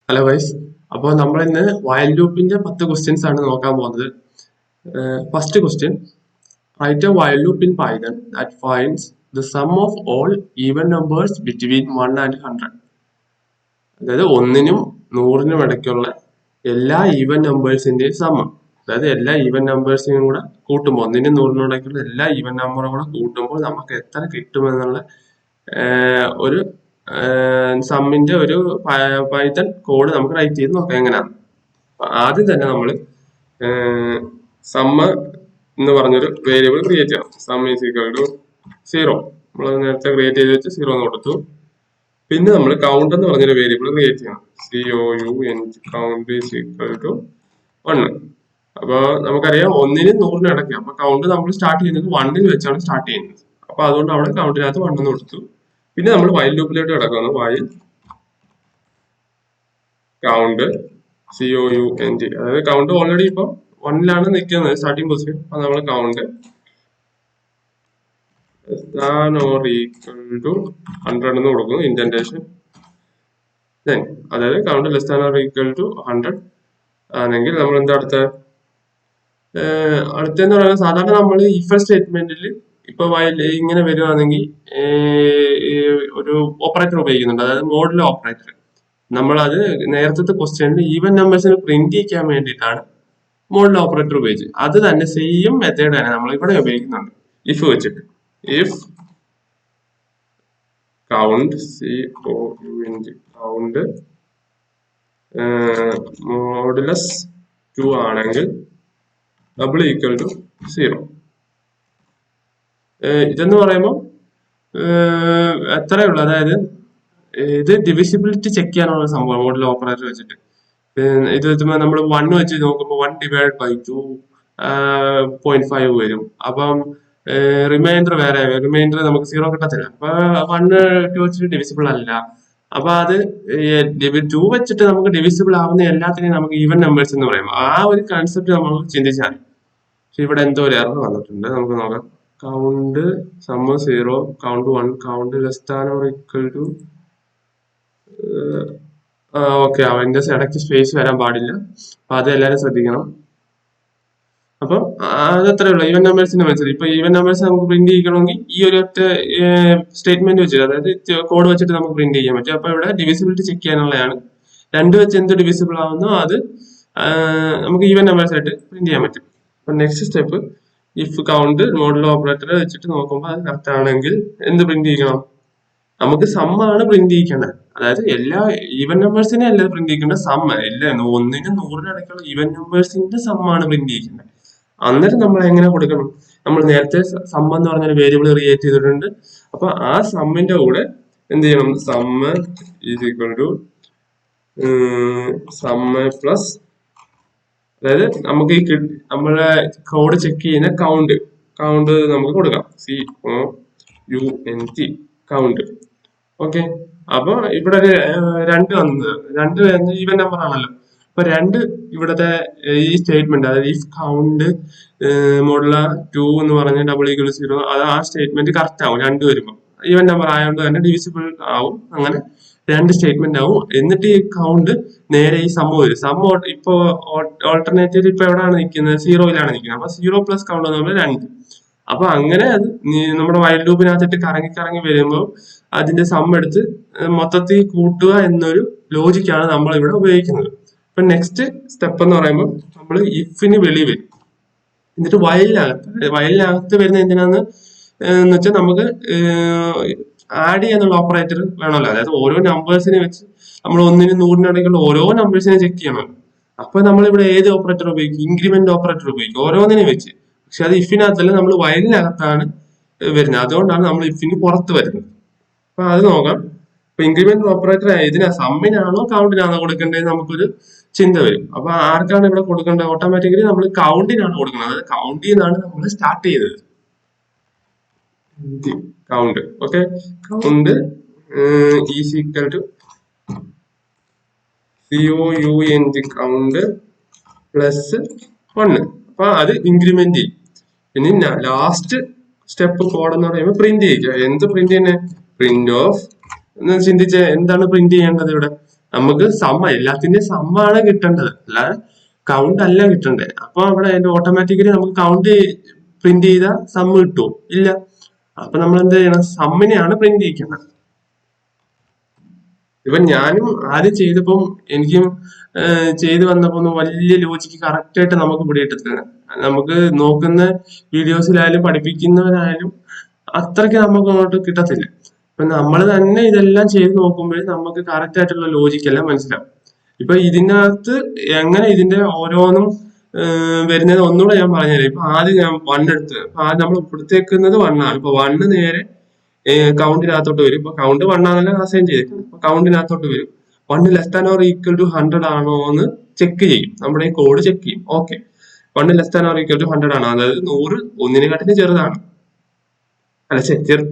Hello guys, അപ്പോൾ നമ്മൾ ഇന്ന് വൈൽ ലൂപ്പിന്റെ 10 ക്വസ്റ്റ്യൻസ് ആണ് നോക്കാൻ പോകുന്നത്. First question, write a while loop in Python that finds the sum of all even numbers between 1 and 100. അതായത് 1നും 100നും ഇടയ്ക്കുള്ള എല്ലാ ഈവൻ നമ്പേഴ്സിന്റെയും സം, അതായത് എല്ലാ ഈവൻ നമ്പേഴ്സിനും കൂടെ കൂട്ടുമ്പോൾ 1നും 100നും ഇടയ്ക്കുള്ള എല്ലാ ഈവൻ നമ്പറും കൂടെ കൂട്ടുമ്പോൾ നമുക്ക് എത്ര കിട്ടുമെന്നുള്ള ഒരു സമ്മിന്റെ ഒരു പൈത്തൺ കോഡ് നമുക്ക് റൈറ്റ് ചെയ്ത് നോക്കാം എങ്ങനെയാണ്. ആദ്യം തന്നെ നമ്മൾ സമ്മ് എന്ന് പറഞ്ഞൊരു വേരിയബിൾ ക്രിയേറ്റ് ചെയ്യണം. Sum is equal to 0. നമ്മൾ നേരത്തെ ക്രിയേറ്റ് ചെയ്ത് വെച്ച് 0 എന്ന് കൊടുത്തു. പിന്നെ നമ്മൾ കൗണ്ട് എന്ന് പറഞ്ഞൊരു വേരിയബിൾ ക്രിയേറ്റ് ചെയ്യണം. COUNT count is equal to 1. അപ്പൊ നമുക്കറിയാം 1നും 100നും ഇടയ്ക്ക്. അപ്പൊ കൗണ്ട് നമ്മൾ സ്റ്റാർട്ട് ചെയ്യുന്നത് 1ൽ വെച്ചാണ് സ്റ്റാർട്ട് ചെയ്യുന്നത്. അപ്പൊ അതുകൊണ്ട് അവിടെ കൗണ്ടിനകത്ത് 1 എന്ന് കൊടുത്തു. പിന്നെ നമ്മൾ വൈൽ ലൂപ്പിലോട്ട് കിടക്കുന്നു. വൈൽ കൗണ്ട് COUNT, അതായത് കൗണ്ട് ഓൾറെഡി ഇപ്പൊ 1ലാണ് നിൽക്കുന്നത് സ്റ്റാർട്ടിംഗ് പൊസിഷൻ. അപ്പൊ നമ്മൾ കൗണ്ട് ഓർ ഈക്വൽ ടു 100 എന്ന് കൊടുക്കുന്നു ഇൻഡന്റേഷൻ. ദെൻ അതായത് count less than or equal to 100 ആണെങ്കിൽ നമ്മൾ എന്താ അടുത്തെന്ന് പറയുന്നത് സാധാരണ നമ്മൾ ഇഫ് സ്റ്റേറ്റ്മെന്റിൽ ഇപ്പൊ ഇങ്ങനെ വരുവാണെങ്കിൽ ഒരു ഓപ്പറേറ്റർ ഉപയോഗിക്കുന്നുണ്ട്, അതായത് മോഡൽ ഓപ്പറേറ്റർ. നമ്മളത് നേരത്തെ ക്വസ്റ്റ്യനിൽ ഈവൻ നമ്പേഴ്സിന് പ്രിന്റ് ചെയ്യാൻ വേണ്ടിയിട്ടാണ് മോഡൽ ഓപ്പറേറ്റർ ഉപയോഗിച്ചത്. അത് തന്നെ സെയിം മെത്തേഡ് തന്നെ നമ്മൾ ഇവിടെ ഉപയോഗിക്കുന്നുണ്ട് ഇഫ് വെച്ചിട്ട്. ഇഫ് കൗണ്ട് കൗണ്ട് മോഡുലസ് 2 ആണെങ്കിൽ ഡബിൾ ഈക്വൽ ടു 0. ഇതെന്ന് പറയുമ്പോൾ എത്രയേ ഉള്ളൂ, അതായത് ഇത് ഡിവിസിബിലിറ്റി ചെക്ക് ചെയ്യാനുള്ള സംഭവം മോഡൽ ഓപ്പറേറ്റർ വെച്ചിട്ട്. ഇത് വെച്ചുമ്പോൾ നമ്മൾ 1 വെച്ച് നോക്കുമ്പോൾ 1 ഡിവൈഡ് ബൈ 2 0.5 വരും. അപ്പം റിമൈൻഡർ വേറെ, റിമൈൻഡർ നമുക്ക് 0 കിട്ടത്തില്ല. അപ്പൊ 1 2 വെച്ചിട്ട് ഡിവിസിബിൾ അല്ല. അപ്പൊ അത് 2 വെച്ചിട്ട് നമുക്ക് ഡിവിസിബിൾ ആവുന്ന എല്ലാത്തിനെയും നമുക്ക് ഈവൻ നമ്പേഴ്സ് എന്ന് പറയുമ്പോൾ ആ ഒരു കൺസെപ്റ്റ് നമ്മൾ ചിന്തിച്ചാൽ. പക്ഷെ ഇവിടെ എന്തോ ഒരു എറർ വന്നിട്ടുണ്ട്, നമുക്ക് നോക്കാം. Count sum 0, count 1, count less than or equal to okay. അവന്റെ ഇടയ്ക്ക് സ്പേസ് വരാൻ പാടില്ല. അപ്പൊ അത് എല്ലാവരും ശ്രദ്ധിക്കണം. അപ്പൊ അതത്രേ ഉള്ളൂ ഈവൻ നമ്പേഴ്സിന്റെ മെച്ചത്. ഇപ്പൊ ഈവൻ നമ്പേഴ്സ് നമുക്ക് പ്രിന്റ് ചെയ്യണമെങ്കിൽ ഈ ഒരു ഒറ്റ സ്റ്റേറ്റ്മെന്റ് വെച്ചിട്ട്, അതായത് കോഡ് വെച്ചിട്ട് നമുക്ക് പ്രിന്റ് ചെയ്യാൻ പറ്റും. അപ്പൊ ഇവിടെ ഡിവിസിബിലിറ്റി ചെക്ക് ചെയ്യാനുള്ളതാണ്. 2 വെച്ച് എന്ത് ഡിവിസിബിൾ ആവുന്നോ അത് നമുക്ക് ഈവൻ നമ്പേഴ്സ് ആയിട്ട് പ്രിന്റ് ചെയ്യാൻ പറ്റും. അപ്പൊ next step, if count model operator വെച്ചിട്ട് നോക്കുമ്പോൾ അത് കറക്റ്റ് ആണെങ്കിൽ എന്ത് പ്രിന്റ് ചെയ്യണം? നമുക്ക് സമ്മാണ് പ്രിന്റ് ചെയ്യിക്കേണ്ടത്. അതായത് എല്ലാ ഈവൻ നമ്പേഴ്സിനെ അല്ല പ്രിന്റ് ചെയ്യിക്കേണ്ടത്, സമ്മ്. എല്ലാ 1നും 100നും ഇടയ്ക്കുള്ള ഈവൻ നമ്പേഴ്സിന്റെ സമ്മാണ് പ്രിന്റ് ചെയ്യിക്കേണ്ടത്. അന്നേരം നമ്മൾ എങ്ങനെ കൊടുക്കണം? നമ്മൾ നേരത്തെ സം എന്ന് പറഞ്ഞൊരു വേരിയബിൾ ക്രിയേറ്റ് ചെയ്തിട്ടുണ്ട്. അപ്പൊ ആ സമ്മിന്റെ കൂടെ എന്ത് ചെയ്യണം? Sum is equal to sum plus, അതായത് നമുക്ക് ഈ നമ്മളെ കോഡ് ചെക്ക് ചെയ്യുന്ന കൗണ്ട് നമുക്ക് കൊടുക്കാം. COUNT count. ഓക്കെ. അപ്പൊ ഇവിടെ 2 വന്നത് 2 ഈവൻ നമ്പർ ആണല്ലോ. അപ്പൊ 2 ഇവിടത്തെ ഈ സ്റ്റേറ്റ്മെന്റ്, അതായത് ഇഫ് കൗണ്ട് മോഡുല 2 എന്ന് പറഞ്ഞ ഡബിൾ ഈക്വൽ 0, അത് ആ സ്റ്റേറ്റ്മെന്റ് കറക്റ്റ് ആവും. 2 വരുമ്പോൾ ഈവൻ നമ്പർ ആയതുകൊണ്ട് തന്നെ ഡിവിസിബിൾ ആവും. അങ്ങനെ 2 സ്റ്റേറ്റ്മെന്റ് ആവും. എന്നിട്ട് ഈ കൗണ്ട് നേരെ ഈ സമ്മ് വരും. സമ്മ് ഇപ്പൊ ഓൾട്ടർനേറ്റീവ് ഇപ്പൊ എവിടെയാണ് നിൽക്കുന്നത്? 0യിലാണ് നിൽക്കുന്നത്. അപ്പൊ 0 പ്ലസ് കൗണ്ട് എന്ന് പറഞ്ഞാൽ 2. അപ്പൊ അങ്ങനെ അത് നമ്മുടെ വൈൽ ലൂപ്പിനകത്തിട്ട് കറങ്ങി കറങ്ങി വരുമ്പോൾ അതിന്റെ സം എടുത്ത് മൊത്തത്തിൽ കൂട്ടുക എന്നൊരു ലോജിക്കാണ് നമ്മൾ ഇവിടെ ഉപയോഗിക്കുന്നത്. അപ്പൊ നെക്സ്റ്റ് സ്റ്റെപ്പ് എന്ന് പറയുമ്പോൾ നമ്മൾ ഇഫിന് വെളി വരും. എന്നിട്ട് വയലിനകത്ത് വരുന്ന എന്തിനാന്ന് വെച്ചാൽ നമുക്ക് ആഡ് ചെയ്യാനുള്ള ഓപ്പറേറ്റർ വേണമല്ലോ. അതായത് ഓരോ നമ്പേഴ്സിനെ വെച്ച് നമ്മൾ 1നും 100നും ഇടയ്ക്കുള്ള ഓരോ നമ്പേഴ്സിനെ ചെക്ക് ചെയ്യണമല്ലോ. അപ്പൊ നമ്മൾ ഇവിടെ ഏത് ഓപ്പറേറ്റർ ഉപയോഗിക്കും? ഇൻക്രിമെന്റ് ഓപ്പറേറ്റർ ഉപയോഗിക്കും ഓരോന്നിനെ വെച്ച്. പക്ഷെ അത് ഇഫിനകത്തല്ല, നമ്മൾ വയലിനകത്താണ് വരുന്നത്. അതുകൊണ്ടാണ് നമ്മൾ ഇഫിന് പുറത്ത് വരുന്നത്. അപ്പൊ അത് നോക്കാം. ഇപ്പൊ ഇൻക്രിമെന്റ് ഓപ്പറേറ്റർ ഇതിനാ സമ്മിനാണോ കൗണ്ടിനാണോ കൊടുക്കേണ്ടത് നമുക്കൊരു ചിന്ത വരും. അപ്പൊ ആർക്കാണ് ഇവിടെ കൊടുക്കേണ്ടത്? ഓട്ടോമാറ്റിക്കലി നമ്മൾ കൗണ്ടിനാണ് കൊടുക്കുന്നത്. അതായത് കൗണ്ടിൽ നിന്നാണ് നമ്മൾ സ്റ്റാർട്ട് ചെയ്തത്. Count. Okay. Count is equal to COUNT count plus 1. അപ്പൊ അത് ഇൻക്രിമെന്റ് ചെയ്യും. പിന്നെ ലാസ്റ്റ് സ്റ്റെപ്പ് കോഡ് എന്ന് പറയുമ്പോൾ പ്രിന്റ് ചെയ്യിക്കുക. എന്ത് പ്രിന്റ് ചെയ്യുന്നത്? പ്രിന്റ് ഓഫ് എന്ന് ചിന്തിച്ച് എന്താണ് പ്രിന്റ് ചെയ്യേണ്ടത്? ഇവിടെ നമുക്ക് എല്ലാത്തിന്റെ സമ്മാണ് കിട്ടേണ്ടത്, അല്ലാതെ കൗണ്ട് അല്ല കിട്ടേണ്ടത്. അപ്പൊ അവിടെ ഓട്ടോമാറ്റിക്കലി നമുക്ക് കൗണ്ട് പ്രിന്റ് ചെയ്താൽ സം കിട്ടുമോ? ഇല്ല. അപ്പൊ നമ്മൾ എന്ത് ചെയ്യണം? സമ്മിനെയാണ് പ്രിന്റ് ചെയ്യിക്കുന്നത്. ഇപ്പൊ ഞാനും ആദ്യം ചെയ്തപ്പം എനിക്കും ചെയ്തു വന്നപ്പോ ഒന്നും വലിയ ലോജിക്ക് കറക്റ്റ് ആയിട്ട് നമുക്ക് പിടികിട്ടത്തില്ല. നമുക്ക് നോക്കുന്ന വീഡിയോസിലായാലും പഠിപ്പിക്കുന്നവരായാലും അത്രയ്ക്ക് നമുക്ക് അങ്ങോട്ട് കിട്ടത്തില്ല. ഇപ്പൊ നമ്മൾ തന്നെ ഇതെല്ലാം ചെയ്ത് നോക്കുമ്പോഴേ നമുക്ക് കറക്റ്റ് ആയിട്ടുള്ള ലോജിക്ക് എല്ലാം മനസ്സിലാവും. ഇപ്പൊ ഇതിനകത്ത് എങ്ങനെ ഇതിന്റെ ഓരോന്നും വരുന്നത് ഒന്നുകൂടെ ഞാൻ പറഞ്ഞുതരാം. ഇപ്പൊ ആദ്യം ഞാൻ വൺ എടുത്ത്, അപ്പൊ ആദ്യം നമ്മൾ കൊടുത്തേക്കുന്നത് വണ്ണാണ്. ഇപ്പൊ വണ്ണ് നേരെ കൗണ്ടിനകത്തോട്ട് വരും. ഇപ്പൊ കൗണ്ട് വണ്ണാണല്ലോ അസൈൻ ചെയ്തേക്കുന്നത്. അപ്പൊ കൗണ്ടിനകത്തോട്ട് വരും. One less than or equal to 100 ആണോ എന്ന് ചെക്ക് ചെയ്യും. നമ്മുടെ ഈ കോഡ് ചെക്ക് ചെയ്യും. Okay, one less than or equal to 100 ആണ്, അതായത് 100 ഒന്നിനെക്കാട്ടിലും ചെറുതാണ്. അല്ല,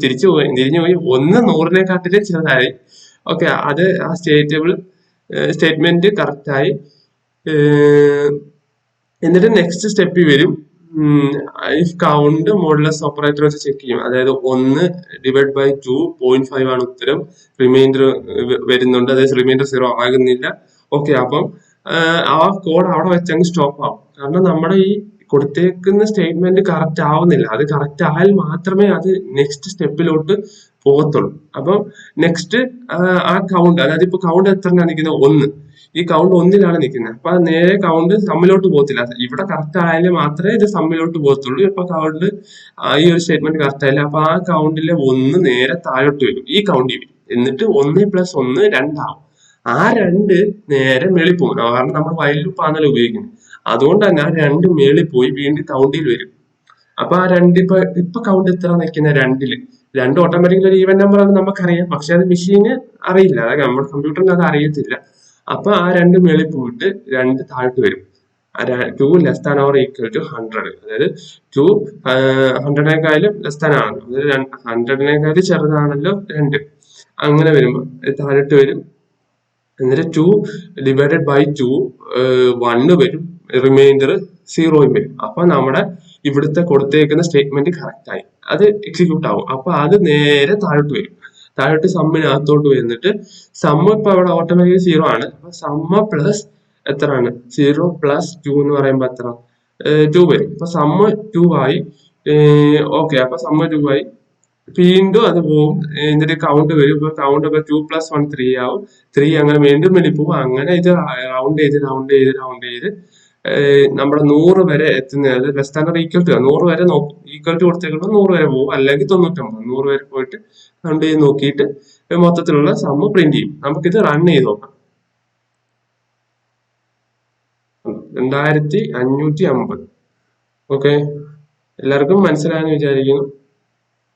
തിരിഞ്ഞു പോയി, 1 100-നെക്കാട്ടിലും ചെറുതായി. ഓക്കെ, അത് ആ സ്റ്റേറ്റ്മെന്റ് കറക്റ്റ് ആയി. എന്നിട്ട് നെക്സ്റ്റ് സ്റ്റെപ്പിൽ വരും, ഇഫ് കൗണ്ട് മോഡുലസ് ഓപ്പറേറ്റർ വെച്ച് ചെക്ക് ചെയ്യും. അതായത് 1 ഡിവൈഡ് ബൈ 2.5 ആണ് ഉത്തരം, റിമൈൻഡർ വരുന്നുണ്ട്, അതായത് റിമൈൻഡർ 0 ആകുന്നില്ല. ഓക്കെ, അപ്പം ആ കോഡ് അവിടെ വെച്ചങ്ങ് സ്റ്റോപ്പ് ആവും. കാരണം നമ്മുടെ ഈ കൊടുത്തേക്കുന്ന സ്റ്റേറ്റ്മെന്റ് കറക്റ്റ് ആവുന്നില്ല. അത് കറക്റ്റ് ആയാൽ മാത്രമേ അത് നെക്സ്റ്റ് സ്റ്റെപ്പിലോട്ട് പോകത്തുള്ളൂ. അപ്പം നെക്സ്റ്റ് ആ കൗണ്ട്, അതായത് ഇപ്പൊ കൗണ്ട് എത്രയാണ് നിൽക്കുന്നത്? 1. ഈ കൗണ്ട് 1-ലാണ് നിൽക്കുന്നത്. അപ്പൊ നേരെ കൗണ്ട് സമ്മിലോട്ട് പോകത്തില്ല. ഇവിടെ കറക്റ്റ് ആയാലും മാത്രമേ ഇത് സമ്മിലോട്ട് പോകത്തുള്ളൂ. ഇപ്പൊ കൗണ്ട് ഈ ഒരു സ്റ്റേറ്റ്മെന്റ് കറക്റ്റ് ആയില്ല. അപ്പൊ ആ കൗണ്ടിലെ 1 നേരെ താഴോട്ട് വരും, ഈ കൗണ്ടിൽ വരും. എന്നിട്ട് 1 + 1 2 ആവും. ആ 2 നേരെ മേളിൽ പോകും. കാരണം നമ്മൾ വൈൽ ലൂപ്പ് ആണല്ലോ ഉപയോഗിക്കുന്നത്. അതുകൊണ്ട് തന്നെ ആ 2 മേളിൽ പോയി വീണ്ടും കൗണ്ടിൽ വരും. അപ്പൊ ആ 2 ഇപ്പൊ കൗണ്ട് എത്ര നിൽക്കുന്നത്? 2-ല്. 2 ഓട്ടോമാറ്റിക്കലി ഒരു ഈവൻ നമ്പർ ആണ് നമുക്കറിയാം. പക്ഷെ അത് മെഷീന് അറിയില്ല, അതായത് നമ്മുടെ കമ്പ്യൂട്ടറിന് അത് അറിയത്തില്ല. അപ്പൊ ആ 2 മേളിൽ പോയിട്ട് 2 താഴോട്ട് വരും. 2 less than or equal to 100, അതായത് 2 100-നേക്കാളും ലെസ് ദാൻ ആണല്ലോ, അതായത് 100-നേക്കാളും ചെറുതാണല്ലോ 2. അങ്ങനെ വരുമ്പോ താഴോട്ട് വരും. എന്നിട്ട് 2 ഡിവൈഡഡ് ബൈ 2 1 വരും, റിമൈൻഡർ 0 വരും. അപ്പൊ നമ്മുടെ ഇവിടുത്തെ കൊടുത്തേക്കുന്ന സ്റ്റേറ്റ്മെന്റ് കറക്റ്റ് ആയി, അത് എക്സിക്യൂട്ട് ആവും. അപ്പൊ അത് നേരെ താഴോട്ട് വരും. താഴോട്ട് സമ്മിനകത്തോട്ട് വരുന്നിട്ട് സമ്മ് ഇപ്പൊ അവിടെ ഓട്ടോമാറ്റിക് 0 ആണ്. അപ്പൊ സമ്മ പ്ലസ് എത്രയാണ്? 0 + 2 എന്ന് പറയുമ്പോ എത്ര? 2 വരും. അപ്പൊ സമ്മ് 2 ആയി. ഓക്കെ, അപ്പൊ സമ്മ് 2 ആയി. വീണ്ടും അത് പോവും. എന്നിട്ട് കൗണ്ട് വരും. ഇപ്പൊ കൗണ്ട് ഇപ്പൊ 2 + 1 3 ആവും. 3 അങ്ങനെ വീണ്ടും വേണ്ടി പോകും. അങ്ങനെ ഇത് റൗണ്ട് ചെയ്ത് നമ്മുടെ 100 വരെ എത്തുന്നത് less than or equal to 100 വരെ നോക്കും. ഈക്വൽ ടു കൊടുത്തേക്കുമ്പോൾ 100 വരെ പോകും, അല്ലെങ്കിൽ 99. 100 വരെ പോയിട്ട് കൗണ്ട് ചെയ്ത് നോക്കിയിട്ട് മൊത്തത്തിലുള്ള സമ്മ് പ്രിന്റ് ചെയ്യും. നമുക്കിത് റൺ ചെയ്ത് നോക്കാം. 2550. ഓക്കെ, എല്ലാവർക്കും മനസ്സിലായെന്ന് വിചാരിക്കുന്നു.